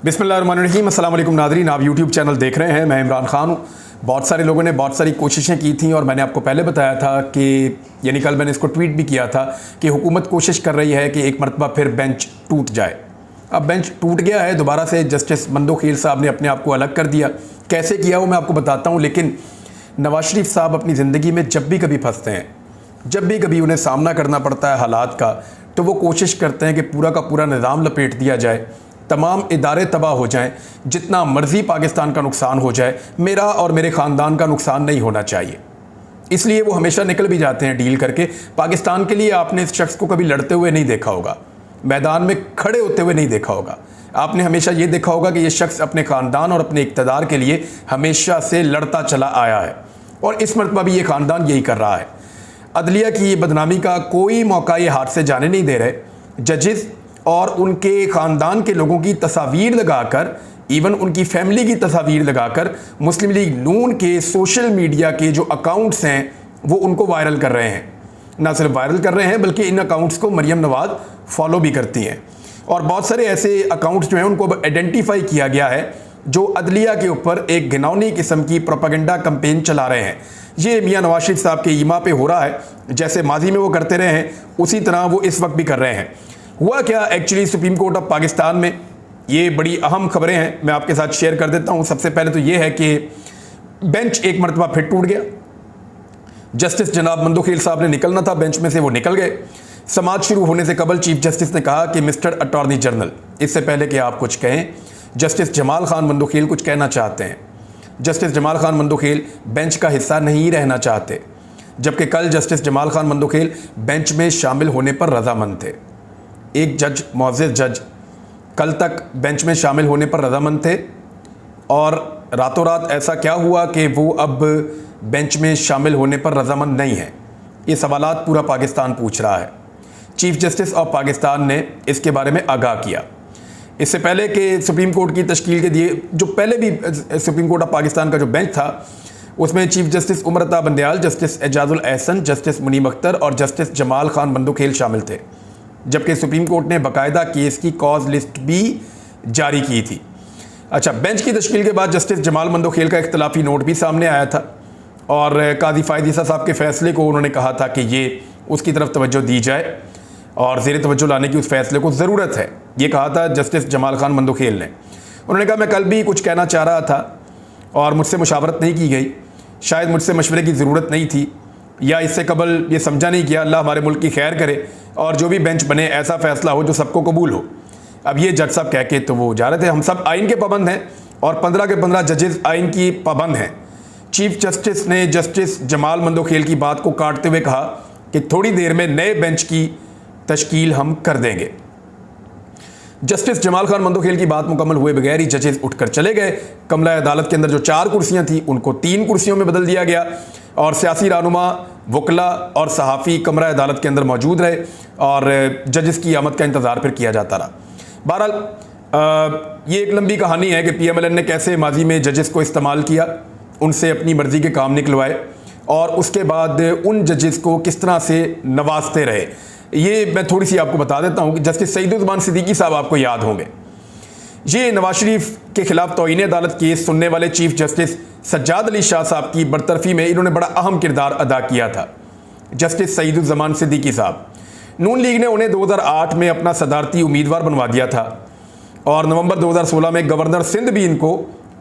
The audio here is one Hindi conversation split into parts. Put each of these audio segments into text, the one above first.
बिस्मिल्लाहिर्रहमानिर्रहीम, अस्सलाम वालेकुम नाज़रीन। आप यूट्यूब चैनल देख रहे हैं, मैं इमरान खान हूँ। बहुत सारे लोगों ने बहुत सारी कोशिशें की थी और मैंने आपको पहले बताया था कि यानी कल मैंने इसको ट्वीट भी किया था कि हुकूमत कोशिश कर रही है कि एक मरतबा फिर बेंच टूट जाए। अब बेंच टूट गया है, दोबारा से जस्टिस मंदोखेल साहब ने अपने आप को अलग कर दिया। कैसे किया वो मैं आपको बताता हूँ। लेकिन नवाज शरीफ साहब अपनी ज़िंदगी में जब भी कभी फंसते हैं, जब भी कभी उन्हें सामना करना पड़ता है हालात का, तो वो कोशिश करते हैं कि पूरा का पूरा निज़ाम लपेट दिया जाए, तमाम इदारे तबाह हो जाएं, जितना मर्जी पाकिस्तान का नुकसान हो जाए, मेरा और मेरे ख़ानदान का नुकसान नहीं होना चाहिए। इसलिए वो हमेशा निकल भी जाते हैं डील करके। पाकिस्तान के लिए आपने इस शख्स को कभी लड़ते हुए नहीं देखा होगा, मैदान में खड़े होते हुए नहीं देखा होगा। आपने हमेशा ये देखा होगा कि ये शख्स अपने ख़ानदान और अपने इक़्तिदार के लिए हमेशा से लड़ता चला आया है और इस मरतबा भी ये ख़ानदान यही कर रहा है। अदलिया की ये बदनामी का कोई मौका ये हाथ से जाने नहीं दे रहे। जजेस और उनके ख़ानदान के लोगों की तस्वीर लगाकर, इवन उनकी फैमिली की तस्वीर लगाकर मुस्लिम लीग नून के सोशल मीडिया के जो अकाउंट्स हैं वो उनको वायरल कर रहे हैं। ना सिर्फ वायरल कर रहे हैं बल्कि इन अकाउंट्स को मरियम नवाज फॉलो भी करती हैं। और बहुत सारे ऐसे अकाउंट्स जो हैं उनको अब आइडेंटिफाई किया गया है जो अदलिया के ऊपर एक घिनौनी किस्म की प्रोपेगेंडा कैंपेन चला रहे हैं। ये मियां नवाज शरीफ साहब के ईमा पे हो रहा है। जैसे माजी में वो करते रहे हैं उसी तरह वो इस वक्त भी कर रहे हैं। हुआ क्या actually supreme court of Pakistan में, ये बड़ी अहम खबरें हैं, मैं आपके साथ शेयर कर देता हूं। सबसे पहले तो ये है कि बेंच एक मरतबा फिर टूट गया। जस्टिस जनाब मंदोखेल साहब ने निकलना था बेंच में से, वो निकल गए। समाज शुरू होने से कबल चीफ जस्टिस ने कहा कि मिस्टर अटॉर्नी जनरल, इससे पहले कि आप कुछ कहें, जस्टिस जमाल खान मंदोखेल कुछ कहना चाहते हैं। जस्टिस जमाल खान मंदोखेल बेंच का हिस्सा नहीं रहना चाहते, जबकि कल जस्टिस जमाल खान मंदोखेल बेंच में शामिल होने पर रजामंद थे। एक जज, मुअज़्ज़िज़ जज, कल तक बेंच में शामिल होने पर रजामंद थे और रातों रात ऐसा क्या हुआ कि वो अब बेंच में शामिल होने पर रजामंद नहीं है। ये सवालात पूरा पाकिस्तान पूछ रहा है। चीफ जस्टिस ऑफ पाकिस्तान ने इसके बारे में आगाह किया। इससे पहले कि सुप्रीम कोर्ट की तश्कील के दिए, जो पहले भी सुप्रीम कोर्ट ऑफ पाकिस्तान का जो बेंच था उसमें chief justice Umar Ata Bandial, justice Ejazul Ehsan, justice मुनीम अख्तर और जस्टिस जमाल खान मंदोखेल शामिल थे, जबकि सुप्रीम कोर्ट ने बाकायदा केस की कॉज लिस्ट भी जारी की थी। अच्छा, बेंच की तश्कील के बाद जस्टिस जमाल मंदोखेल का इख्तलाफी नोट भी सामने आया था और काजी फ़ायद ईसा साहब के फ़ैसले को उन्होंने कहा था कि ये उसकी तरफ तवज्जो दी जाए और ज़ेर तवज्जो लाने की उस फैसले को ज़रूरत है, ये कहा था जस्टिस जमाल खान मंदोखेल ने। उन्होंने कहा मैं कल भी कुछ कहना चाह रहा था और मुझसे मुशावरत नहीं की गई, शायद मुझसे मशवरे की ज़रूरत नहीं थी या इससे कबल ये समझा नहीं किया। अल्लाह हमारे मुल्क की खैर करे और जो भी बेंच बने ऐसा फ़ैसला हो जो सबको कबूल हो। अब ये जज साहब कह के तो वो जा रहे थे, हम सब आइन के पाबंद हैं और 15 के 15 जजेस आइन की पाबंद हैं। चीफ जस्टिस ने जस्टिस जमाल मंदोखेल की बात को काटते हुए कहा कि थोड़ी देर में नए बेंच की तश्कील हम कर देंगे। जस्टिस जमाल खान मंदोखेल की बात मुकम्मल हुए बगैर ही जजेस उठकर चले गए। कमरा अदालत के अंदर जो 4 कुर्सियां थी उनको 3 कुर्सियों में बदल दिया गया और सियासी रहनुमा, वकला और सहाफ़ी कमरा अदालत के अंदर मौजूद रहे और जजेस की आमद का इंतज़ार फिर किया जाता रहा। बहरहाल ये एक लंबी कहानी है कि PMLN ने कैसे माजी में जजेस को इस्तेमाल किया, उनसे अपनी मर्ज़ी के काम निकलवाए और उसके बाद उन जजेस को किस तरह से नवाजते रहे। ये मैं थोड़ी सी आपको बता देता हूँ कि जस्टिस सईदुज़्ज़मान सिद्दीकी साहब आपको याद होंगे, ये नवाज शरीफ के खिलाफ तौहीन अदालत केस सुनने वाले चीफ जस्टिस सज्जाद अली शाह साहब की बरतरफी में इन्होंने बड़ा अहम किरदार अदा किया था। जस्टिस सईदुज़्ज़मान सिद्दीकी साहब, नून लीग ने उन्हें 2008 में अपना सदारती उम्मीदवार बनवा दिया था और नवंबर 2016 में गवर्नर सिंध भी इनको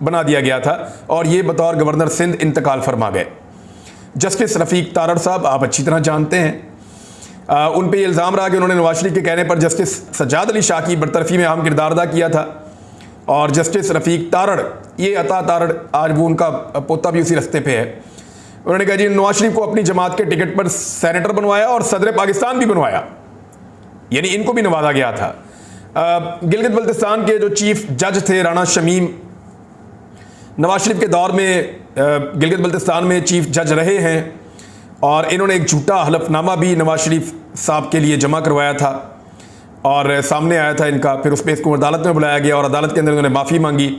बना दिया गया था और ये बतौर गवर्नर सिंध इंतकाल फरमा गए। जस्टिस रफ़ीक तारड़ साहब आप अच्छी तरह जानते हैं, उन पर यह इल्ज़ाम रहा कि उन्होंने नवाज शरीफ के कहने पर जस्टिस सज्जाद अली शाह की बरतरफी में अहम किरदार अदा किया था और जस्टिस रफ़ीक तारड़, ये अता तारड़, आज वो उनका पोता भी उसी रास्ते पे है, उन्होंने कहा जी नवाज शरीफ को अपनी जमात के टिकट पर सेनेटर बनवाया और सदर पाकिस्तान भी बनवाया, यानी इनको भी नवाजा गया था। गिलगित बल्तिस्तान के जो चीफ जज थे राना शमीम, नवाज शरीफ के दौर में गिलगित बल्तिस्तान में चीफ जज रहे हैं और इन्होंने एक झूठा हलफनामा भी नवाज शरीफ साहब के लिए जमा करवाया था और सामने आया था इनका। फिर उस पर इसको अदालत में बुलाया गया और अदालत के अंदर उन्होंने माफ़ी मांगी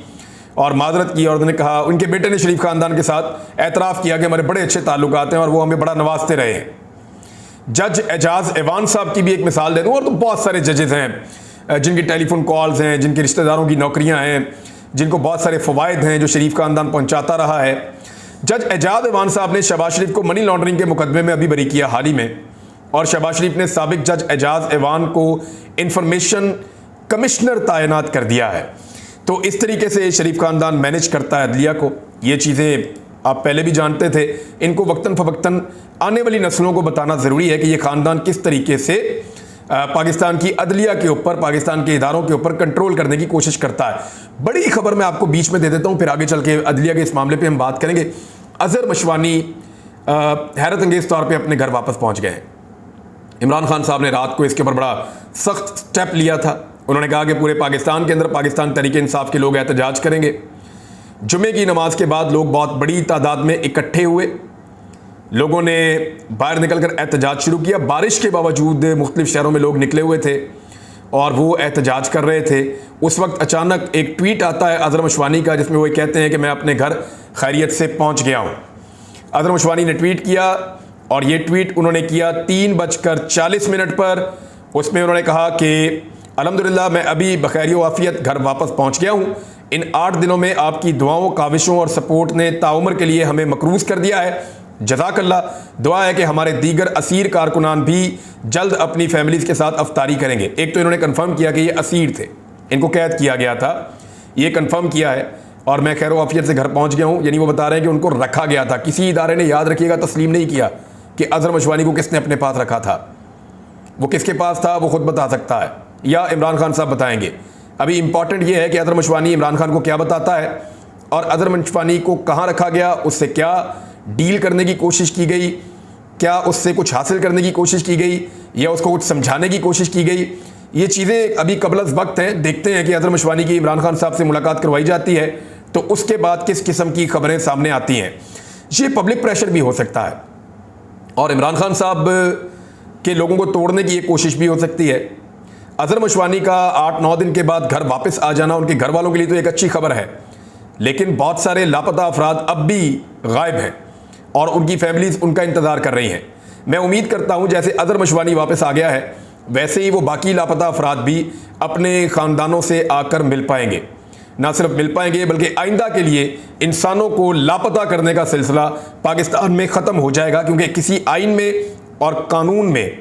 और माजरत की और उन्होंने कहा, उनके बेटे ने शरीफ ख़ानदान के साथ एतराफ़ किया कि हमारे बड़े अच्छे ताल्लुकात हैं और वो हमें बड़ा नवाजते रहे हैं। जज एजाज एवान साहब की भी एक मिसाल दे दूँ और तो बहुत सारे जजेस हैं जिनकी टेलीफोन कॉल्स हैं, जिनके रिश्तेदारों की नौकरियां हैं, जिनको बहुत सारे फ़वाइद हैं जो शरीफ खानदान पहुंचाता रहा है। जज एजाज ऐवान साहब ने शहबाज शरीफ को मनी लॉन्ड्रिंग के मुकदमे में अभी बरी किया हाल ही में, और शहबाज शरीफ ने साबिक जज एजाज ऐवान को इंफॉर्मेशन कमिश्नर तैनात कर दिया है। तो इस तरीके से शरीफ खानदान मैनेज करता है अदलिया को। ये चीज़ें आप पहले भी जानते थे। इनको वक्तन फ़वक्तन आने वाली नस्लों को बताना ज़रूरी है कि ये ख़ानदान किस तरीके से पाकिस्तान की अदलिया के ऊपर, पाकिस्तान के इदारों के ऊपर कंट्रोल करने की कोशिश करता है। बड़ी खबर मैं आपको बीच में दे देता हूँ, फिर आगे चल के अदलिया के इस मामले पे हम बात करेंगे। अजहर मशवानी हैरत अंगेज़ तौर पे अपने घर वापस पहुँच गए हैं। इमरान खान साहब ने रात को इसके ऊपर बड़ा सख्त स्टेप लिया था। उन्होंने कहा कि पूरे पाकिस्तान के अंदर पाकिस्तान तहरीक इंसाफ के लोग एहतजाज करेंगे। जुमे की नमाज के बाद लोग बहुत बड़ी तादाद में इकट्ठे हुए। लोगों ने बाहर निकलकर एहतजाज शुरू किया। बारिश के बावजूद मुख्तलिफ शहरों में लोग निकले हुए थे और वो एहतजाज कर रहे थे। उस वक्त अचानक एक ट्वीट आता है अजहर मशवानी का, जिसमें वो कहते हैं कि मैं अपने घर खैरियत से पहुंच गया हूं। अजहर मशवानी ने ट्वीट किया और ये ट्वीट उन्होंने किया 3:40 पर। उसमें उन्होंने कहा कि अल्हम्दुलिल्लाह मैं अभी बखैर वाफियत घर वापस पहुंच गया हूं। इन 8 दिनों में आपकी दुआओं, काविशों और सपोर्ट ने ताउम्र के लिए हमें मकरूज कर दिया है। जज़ाकल्लाह। दुआ है कि हमारे दीगर असीर कारकुनान भी जल्द अपनी फैमिलीज़ के साथ अफ्तारी करेंगे। एक तो इन्होंने कंफर्म किया कि ये असीर थे, इनको कैद किया गया था, ये कंफर्म किया है, और मैं खैर वाफियत से घर पहुंच गया हूं। यानी वो बता रहे हैं कि उनको रखा गया था। किसी इदारे ने, याद रखिएगा, तस्लीम नहीं किया कि अजहर मशवानी को किसने अपने पास रखा था। वो किसके पास था वो खुद बता सकता है, या इमरान खान साहब बताएंगे। अभी इंपॉर्टेंट ये है कि अजहर मशवानी इमरान खान को क्या बताता है, और अजहर मशवानी को कहाँ रखा गया, उससे क्या डील करने की कोशिश की गई, क्या उससे कुछ हासिल करने की कोशिश की गई, या उसको कुछ समझाने की कोशिश की गई। ये चीज़ें अभी कबल वक्त हैं। देखते हैं कि अजहर मशवानी की इमरान खान साहब से मुलाकात करवाई जाती है तो उसके बाद किस किस्म की खबरें सामने आती हैं। ये पब्लिक प्रेशर भी हो सकता है और इमरान खान साहब के लोगों को तोड़ने की ये कोशिश भी हो सकती है। अजहर मशवानी का 8-9 दिन के बाद घर वापस आ जाना उनके घर वालों के लिए तो एक अच्छी खबर है, लेकिन बहुत सारे लापता अफराद अब भी गायब हैं और उनकी फैमिलीज उनका इंतज़ार कर रही हैं। मैं उम्मीद करता हूं जैसे अजहर मशवानी वापस आ गया है, वैसे ही वो बाकी लापता अफराद भी अपने ख़ानदानों से आकर मिल पाएंगे। ना सिर्फ मिल पाएंगे बल्कि आइंदा के लिए इंसानों को लापता करने का सिलसिला पाकिस्तान में ख़त्म हो जाएगा, क्योंकि किसी आइन में और कानून में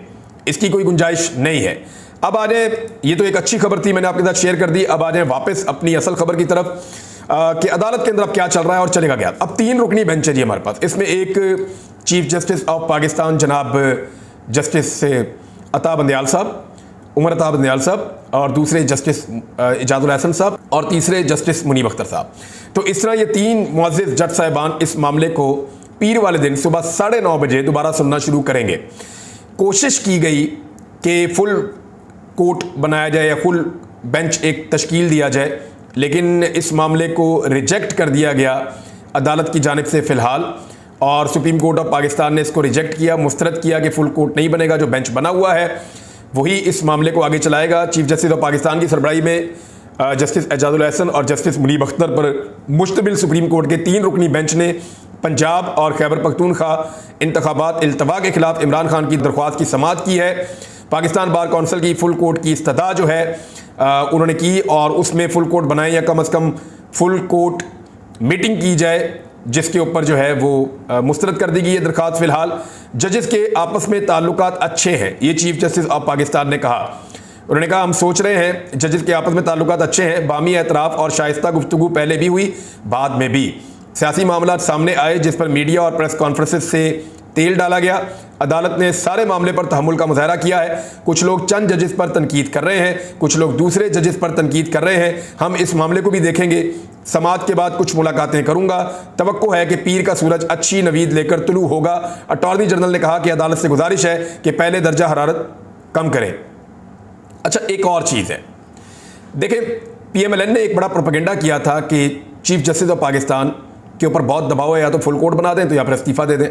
इसकी कोई गुंजाइश नहीं है। अब आ जाए, ये तो एक अच्छी खबर थी, मैंने आपके साथ शेयर कर दी। अब आ जाए वापस अपनी असल खबर की तरफ कि अदालत के अंदर अब क्या चल रहा है और चलेगा क्या। अब 3 रुकनी बेंच है जी हमारे पास। इसमें एक चीफ जस्टिस ऑफ पाकिस्तान जनाब जस्टिस अता बंदयाल साहब, उमर अता बंदयाल साहब, और दूसरे जस्टिस इजाजुल हसन साहब, और तीसरे जस्टिस मुनीब अख्तर साहब। तो इस तरह ये 3 मुअज़्ज़िज़ जज साहिबान इस मामले को पीर वाले दिन सुबह 9:30 बजे दोबारा सुनना शुरू करेंगे। कोशिश की गई कि फुल कोर्ट बनाया जाए या फुल बेंच एक तश्कील दिया जाए, लेकिन इस मामले को रिजेक्ट कर दिया गया अदालत की जानिब से फ़िलहाल, और सुप्रीम कोर्ट ऑफ पाकिस्तान ने इसको रिजेक्ट किया, मुस्तरद किया कि फुल कोर्ट नहीं बनेगा। जो बेंच बना हुआ है वही इस मामले को आगे चलाएगा। चीफ जस्टिस ऑफ पाकिस्तान की सरबराही में जस्टिस एजाजुल हसन और जस्टिस मुनीब अख्तर पर मुश्तमिल सुप्रीम कोर्ट के 3 रुकनी बेंच ने पंजाब और खैबर पख्तूनख्वा इंतखाबात इल्तवा के खिलाफ इमरान खान की दरख्वास्त की समाअत की है। पाकिस्तान बार कौंसिल की फुल कोर्ट की इस्तदा जो है उन्होंने की, और उसमें फुल कोर्ट बनाए या कम अज़ कम फुल कोर्ट मीटिंग की जाए, जिसके ऊपर जो है वो मुस्तरद कर दी गई है दरख्वास्त। फ़िलहाल जजेस के आपस में ताल्लुकात अच्छे हैं, ये चीफ जस्टिस ऑफ पाकिस्तान ने कहा। उन्होंने कहा हम सोच रहे हैं जजेस के आपस में ताल्लुकात अच्छे हैं, बामी एतराफ़ और शाइस्ता गुफ्तगू पहले भी हुई, बाद में भी सियासी मामला सामने आए जिस पर मीडिया और प्रेस कॉन्फ्रेंसेस से तेल डाला गया। अदालत ने सारे मामले पर तहम्मुल का मुजाहरा किया है। कुछ लोग चंद जजेस पर तनकीद कर रहे हैं, कुछ लोग दूसरे जजेस पर तनकीद कर रहे हैं। हम इस मामले को भी देखेंगे। समाअत के बाद कुछ मुलाकातें करूंगा। तवक्को है कि पीर का सूरज अच्छी नवीद लेकर तुलू होगा। अटॉर्नी जनरल ने कहा कि अदालत से गुजारिश है कि पहले दर्जा हरारत कम करें। अच्छा, एक और चीज़ है, देखें, PMLN ने एक बड़ा प्रोपेगेंडा किया था कि चीफ जस्टिस ऑफ पाकिस्तान के ऊपर बहुत दबाव है, या तो फुल कोर्ट बना दें तो या फिर इस्तीफ़ा दे दें।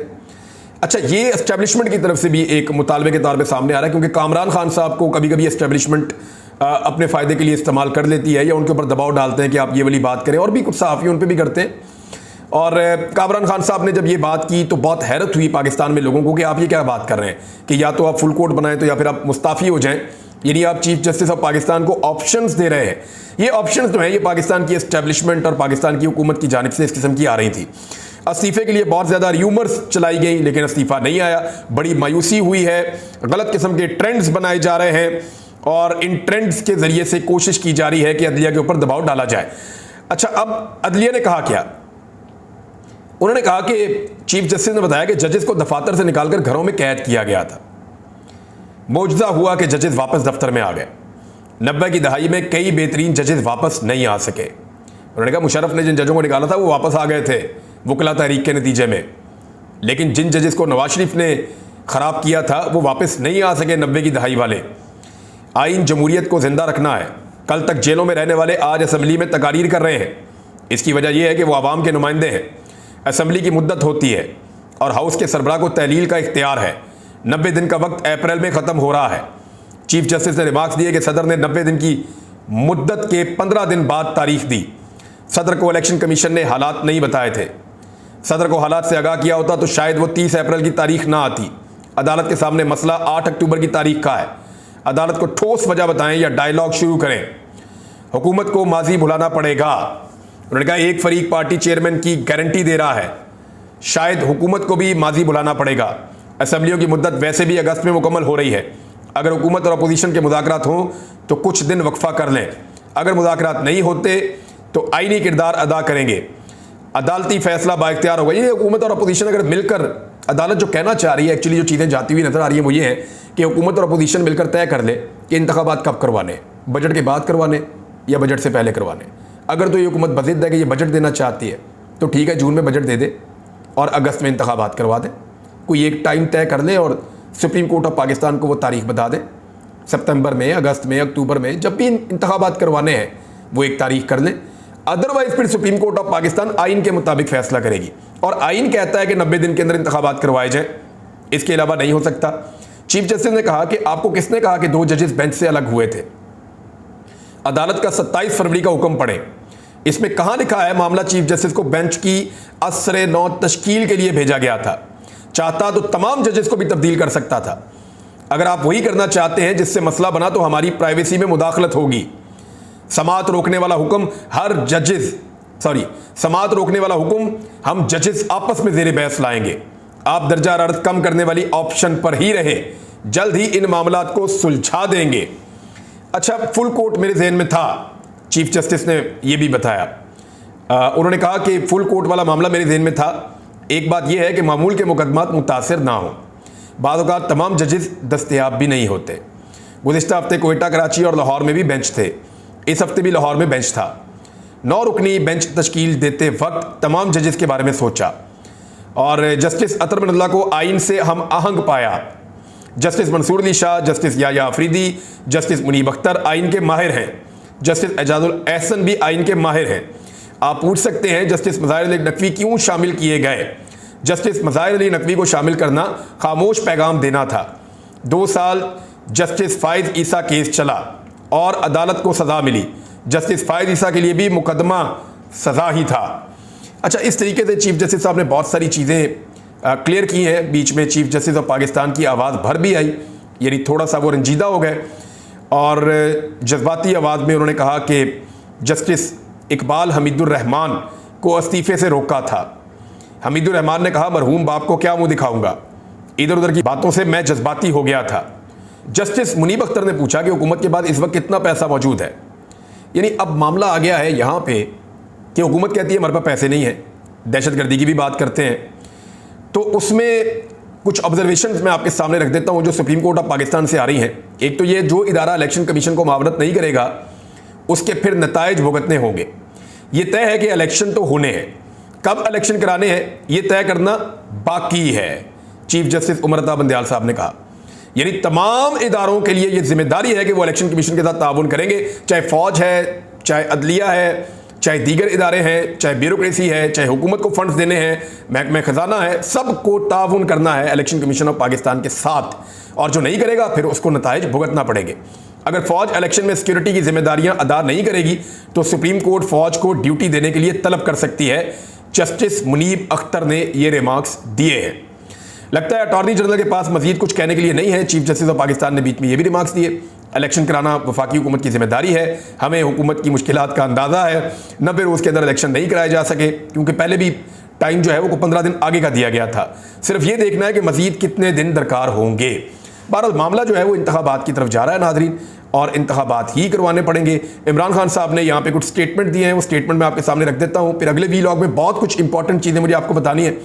अच्छा, ये एस्टेब्लिशमेंट की तरफ से भी एक मुतालबे के तौर पे सामने आ रहा है, क्योंकि कामरान खान साहब को कभी कभी एस्टेब्लिशमेंट अपने फ़ायदे के लिए इस्तेमाल कर लेती है, या उनके ऊपर दबाव डालते हैं कि आप ये वाली बात करें, और भी कुछ सहाफ़ी उन पर भी करते हैं। और कामरान खान साहब ने जब ये बात की तो बहुत हैरत हुई पाकिस्तान में लोगों को कि आप ये क्या बात कर रहे हैं कि या तो आप फुल कोर्ट बनाएं तो या फिर आप मुस्ताफ़ी हो जाएं। यानी आप चीफ जस्टिस ऑफ पाकिस्तान को ऑप्शंस दे रहे हैं। ये ऑप्शंस जो हैं ये पाकिस्तान की एस्टेब्लिशमेंट और पाकिस्तान की हुकूमत की जानिब से इस किस्म की आ रही थी। इस्तीफे के लिए बहुत ज़्यादा र्यूमर्स चलाई गई, लेकिन इस्तीफा नहीं आया। बड़ी मायूसी हुई है, गलत किस्म के ट्रेंड्स बनाए जा रहे हैं और इन ट्रेंड्स के ज़रिए से कोशिश की जा रही है कि अदलिया के ऊपर दबाव डाला जाए। अच्छा, अब अदलिया ने कहा क्या? उन्होंने कहा कि चीफ जस्टिस ने बताया कि जजेस को दफातर से निकालकर घरों में कैद किया गया था। मौजूदा हुआ कि जजेस वापस दफ्तर में आ गए। 90 की दहाई में कई बेहतरीन जजेस वापस नहीं आ सके। उन्होंने कहा मुशर्रफ ने जिन जजों को निकाला था वो वापस आ गए थे वकला तहरीक के नतीजे में, लेकिन जिन जजेस को नवाज शरीफ ने ख़राब किया था वो वापस नहीं आ सके 90 की दहाई वाले। आइन जमहूरियत को ज़िंदा रखना है। कल तक जेलों में रहने वाले आज असम्बली में तकारीर कर रहे हैं। इसकी वजह यह है कि वो आवाम के नुमाइंदे हैं। असम्बली की मुद्दत होती है और हाउस के सरबराह को तहलील का इख्तियार है। 90 दिन का वक्त अप्रैल में ख़त्म हो रहा है। चीफ जस्टिस ने रिमार्क्स दिए कि सदर ने 90 दिन की मुद्दत के 15 दिन बाद तारीख दी। सदर को इलेक्शन कमीशन ने हालात नहीं बताए थे। सदर को हालात से आगाह किया होता तो शायद वो 30 अप्रैल की तारीख ना आती। अदालत के सामने मसला 8 अक्टूबर की तारीख का है। अदालत को ठोस वजह बताएं या डायलॉग शुरू करें। हुकूमत को माजी भुलाना पड़ेगा। उन्होंने कहा एक फरीक पार्टी चेयरमैन की गारंटी दे रहा है, शायद हुकूमत को भी माजी भुलाना पड़ेगा। असम्बलियों की मुद्दत वैसे भी अगस्त में मुकम्मल हो रही है। अगर हुकूमत और अपोजिशन के मुज़ाकरात हों तो कुछ दिन वक्फा कर लें। अगर मुज़ाकरात नहीं होते तो आईनी किरदार अदा करेंगे। अदालती फैसला बाइख्तियार होगा। ये हुकूमत और अपोजिशन अगर मिलकर, अदालत जो कहना चाह रही है, एक्चुअली जो चीज़ें जाती हुई नजर आ रही है वो ये है कि हुकूमत और अपोजिशन मिलकर तय कर ले कि इंतखाबात कब करवाने, बजट के बाद करवाने या बजट से पहले करवाने। अगर तो ये हुकूमत बज़िद है कि ये बजट देना चाहती है तो ठीक है, जून में बजट दे दे और अगस्त में इंतखाबात करवा दे। कोई एक टाइम तय कर ले और सुप्रीम कोर्ट ऑफ पाकिस्तान को वो तारीख बता दें, सितंबर में, अगस्त में, अक्टूबर में, जब भी इंतखाबात करवाने हैं वो एक तारीख कर लें। अदरवाइज फिर सुप्रीम कोर्ट ऑफ पाकिस्तान आइन के मुताबिक फैसला करेगी और आइन कहता है कि 90 दिन के अंदर इंतखाबात करवाए जाएं, इसके अलावा नहीं हो सकता। चीफ जस्टिस ने कहा कि आपको किसने कहा कि 2 जजेस बेंच से अलग हुए थे? अदालत का 27 फरवरी का हुक्म पढ़े, इसमें कहां लिखा है मामला चीफ जस्टिस को बेंच की असरे नौ तश्कील के लिए भेजा गया था। चाहता तो तमाम जजेस को भी तब्दील कर सकता था। अगर आप वही करना चाहते हैं जिससे मसला बना तो हमारी प्राइवेसी में मुदाखलत होगी। समाअत रोकने वाला हुक्म समाअत रोकने वाला हुक्म हम जजेस आपस में ज़ेरे बहस लाएंगे। आप दर्जा हरारत कम करने वाली ऑप्शन पर ही रहे, जल्द ही इन मामलात को सुलझा देंगे। अच्छा, फुल कोर्ट मेरे जहन में था, चीफ जस्टिस ने यह भी बताया। उन्होंने कहा कि फुल कोर्ट वाला मामला मेरे जहन में था। एक बात यह है कि मामूल के मुकदमात मुतासिर ना हो। बाद औक़ात तमाम जजेस दस्तयाब भी नहीं होते। गुज़िश्ता हफ्ते कोयटा, कराची और लाहौर में भी बेंच थे। इस हफ्ते भी लाहौर में बेंच था। 9 रुकनी बेंच तश्कील देते वक्त तमाम जजेस के बारे में सोचा और जस्टिस अतर बिन अल्लाह को आइन से हम आहंग पाया। Justice Mansoor Ali Shah, justice Yahya Afridi, justice Muneeb Akhtar आइन के माहिर हैं। जस्टिस एजाजुल एहसन भी आइन के माहिर हैं। आप पूछ सकते हैं जस्टिस मज़ाहिर अली नकवी क्यों शामिल किए गए? जस्टिस मज़ाहिर अली नकवी को शामिल करना खामोश पैगाम देना था। 2 साल जस्टिस फ़ाइज़ ईसा केस चला और अदालत को सज़ा मिली। जस्टिस फ़ाइज़ ईसा के लिए भी मुकदमा सज़ा ही था। अच्छा, इस तरीके से चीफ जस्टिस साहब ने बहुत सारी चीज़ें क्लियर की हैं। बीच में चीफ जस्टिस ऑफ पाकिस्तान की आवाज़ भर भी आई, यानी थोड़ा सा वो रंजीदा हो गए और जज्बाती आवाज़ में उन्होंने कहा कि जस्टिस इकबाल हमीदुर रहमान को इस्तीफ़े से रोका था। हमीदुर रहमान ने कहा मरहूम बाप को क्या मुंह दिखाऊंगा, इधर उधर की बातों से मैं जज्बाती हो गया था। जस्टिस मुनीब अख्तर ने पूछा कि हुकूमत के बाद इस वक्त कितना पैसा मौजूद है। यानी अब मामला आ गया है यहाँ पे कि हुकूमत कहती है हमारे पास पैसे नहीं है। दहशतगर्दी की भी बात करते हैं तो उसमें कुछ ऑब्जर्वेशन मैं आपके सामने रख देता हूँ जो सुप्रीम कोर्ट ऑफ पाकिस्तान से आ रही हैं। एक तो ये, जो इदारा इलेक्शन कमीशन को मावरत नहीं करेगा उसके फिर नताइज भुगतने होंगे। ये तय है कि इलेक्शन तो होने हैं, कब इलेक्शन कराने हैं ये तय करना बाकी है, चीफ जस्टिस उमर अता बंदयाल साहब ने कहा। यानी तमाम इदारों के लिए ये जिम्मेदारी है कि वो इलेक्शन कमीशन के साथ ताउन करेंगे, चाहे फौज है, चाहे अदलिया है, चाहे दीगर इदारे हैं, चाहे ब्यूरोक्रेसी है, चाहे हुकूमत को फंड्स देने हैं, महकमा खजाना है, सबको ताउन करना है इलेक्शन कमीशन ऑफ पाकिस्तान के साथ। और जो नहीं करेगा फिर उसको नताइज भुगतना पड़ेंगे। अगर फौज इलेक्शन में सिक्योरिटी की जिम्मेदारियां अदा नहीं करेगी तो सुप्रीम कोर्ट फौज को ड्यूटी देने के लिए तलब कर सकती है। जस्टिस मुनीब अख्तर ने ये रिमार्क्स दिए हैं। लगता है अटॉर्नी जनरल के पास मजीद कुछ कहने के लिए नहीं है। चीफ जस्टिस ऑफ पाकिस्तान ने बीच में ये भी रिमार्क्स दिए इलेक्शन कराना वफाकी हुकूमत की जिम्मेदारी है, हमें हुकूमत की मुश्किलात का अंदाज़ा है, 90 रोज़ के अंदर इलेक्शन नहीं कराए जा सके क्योंकि पहले भी टाइम जो है वो 15 दिन आगे का दिया गया था। सिर्फ ये देखना है कि मज़ीद कितने दिन दरकार होंगे। बहरहाल मामला जो है वो इंतखाबात की तरफ जा रहा है नाज़रीन, और इंतखाबात ही करवाने पड़ेंगे। इमरान खान साहब ने यहाँ पे कुछ स्टेटमेंट दिए हैं, वो स्टेटमेंट मैं आपके सामने रख देता हूँ, फिर अगले वीलॉग में बहुत कुछ इंपॉर्टेंट चीज़ें मुझे आपको बतानी है।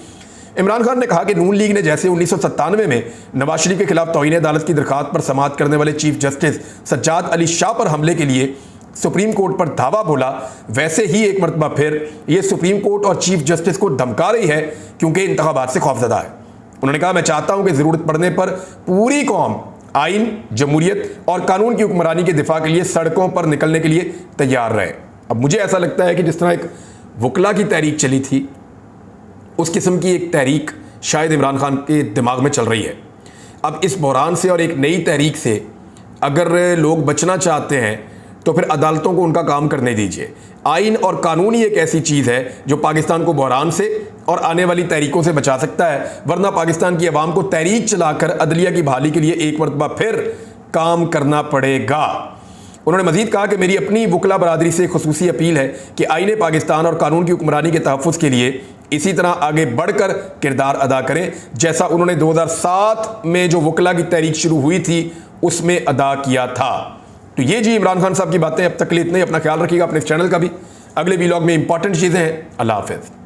इमरान खान ने कहा कि नून लीग ने जैसे 1997 में नवाज शरीफ के खिलाफ तौहीन अदालत की दरखास्त पर समाअत करने वाले चीफ जस्टिस सज्जाद अली शाह पर हमले के लिए सुप्रीम कोर्ट पर धावा बोला, वैसे ही एक मरतबा फिर ये सुप्रीम कोर्ट और चीफ जस्टिस को धमका रही है क्योंकि इंतखाबात से खौफजदा है। उन्होंने कहा, मैं चाहता हूं कि ज़रूरत पड़ने पर पूरी कौम आइन, जमहूरियत और कानून की हुक्मरानी के दिफा के लिए सड़कों पर निकलने के लिए तैयार रहे। अब मुझे ऐसा लगता है कि जिस तरह एक वकला की तहरीक चली थी, उस किस्म की एक तहरीक शायद इमरान खान के दिमाग में चल रही है। अब इस बहरान से और एक नई तहरीक से अगर लोग बचना चाहते हैं तो फिर अदालतों को उनका काम करने दीजिए। आइन और कानून ही एक ऐसी चीज़ है जो पाकिस्तान को बहरान से और आने वाली तहरीकों से बचा सकता है, वरना पाकिस्तान की आवाम को तहरीक चलाकर अदलिया की बहाली के लिए एक मरतबा फिर काम करना पड़ेगा। उन्होंने मजीद कहा कि मेरी अपनी वकला बरादरी से खुसूसी अपील है कि आईन पाकिस्तान और कानून की हुक्मरानी के तहफ़्फ़ुज़ के लिए इसी तरह आगे बढ़कर किरदार अदा करें जैसा उन्होंने 2007 में जो वकला की तहरीक शुरू हुई थी उसमें अदा किया था। तो ये जी इमरान खान साहब की बातें। अब तक के लिए इतना ही। अपना ख्याल रखिएगा, अपने इस चैनल का भी। अगले वीलॉग में इंपॉर्टेंट चीज़ें हैं। अल्लाह हाफ़िज़।